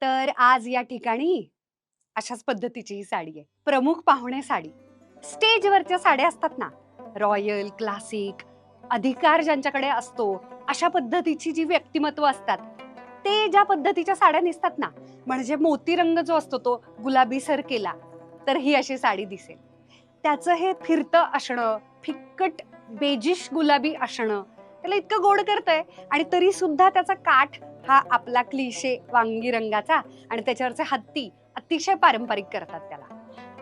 तर आज या ठिकाणी अशाच पद्धतीची ही साडी आहे. प्रमुख पाहुणे साडी. स्टेजवरच्या साड्या असतात ना, रॉयल, क्लासिक, अधिकार ज्यांच्याकडे असतो, अशा पद्धतीची जी व्यक्तिमत्व असतात, ते ज्या पद्धतीच्या साड्या नेसतात ना, म्हणजे मोती रंग जो असतो तो गुलाबीसर केला, तर ही अशी साडी दिसेल. त्याचं हे फिरतं असणं, फिक्कट बेजिश गुलाबी असणं, त्याला इतकं गोड करतंय आणि तरी सुद्धा त्याचा काठ हा आपला क्लिशे वांगी रंगाचा आणि त्याच्यावरचे हत्ती अतिशय पारंपरिक करतात त्याला.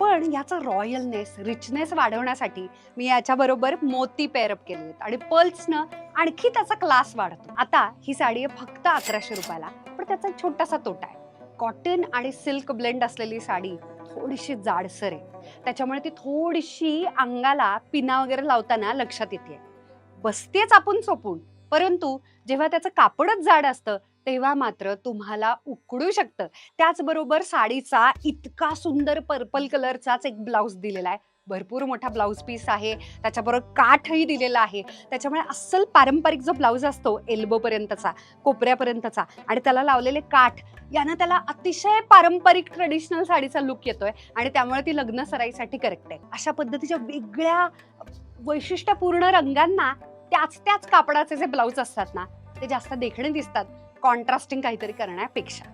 पण याचा रॉयलनेस, रिचनेस वाढवण्यासाठी मी याच्याबरोबर मोती पेअरअप केले आहेत आणि पर्ल्सनं आणखी त्याचा क्लास वाढतो. आता ही साडी आहे फक्त 1100 रुपयाला, पण त्याचा एक छोटासा तोटा आहे. कॉटन आणि सिल्क ब्लेंड असलेली साडी थोडीशी जाडसर आहे. त्याच्यामुळे ती थोडीशी अंगाला पिना वगैरे लावताना लक्षात येते. बसतेच आपण चोपून, परंतु जेव्हा त्याचं कापडच जाड असतं तेव्हा मात्र तुम्हाला उकडू शकतं. त्याचबरोबर साडीचा इतका सुंदर पर्पल कलरचाच एक ब्लाउज दिलेला आहे. भरपूर मोठा ब्लाउज पीस आहे, त्याच्याबरोबर काठही दिलेला आहे. त्याच्यामुळे अस्सल पारंपरिक जो ब्लाउज असतो एल्बो पर्यंतचा, कोपऱ्यापर्यंतचा आणि त्याला लावलेले काठ यानं त्याला अतिशय पारंपरिक ट्रेडिशनल साडीचा लुक येतोय आणि त्यामुळे ती लग्न सराईसाठी करेक्ट आहे. अशा पद्धतीच्या वेगळ्या वैशिष्ट्यपूर्ण रंगांना त्याच त्याच कापडाचे जे ब्लाउज असतात ना, ते जास्त देखणे दिसतात कॉन्ट्रास्टिंग काहीतरी करण्यापेक्षा.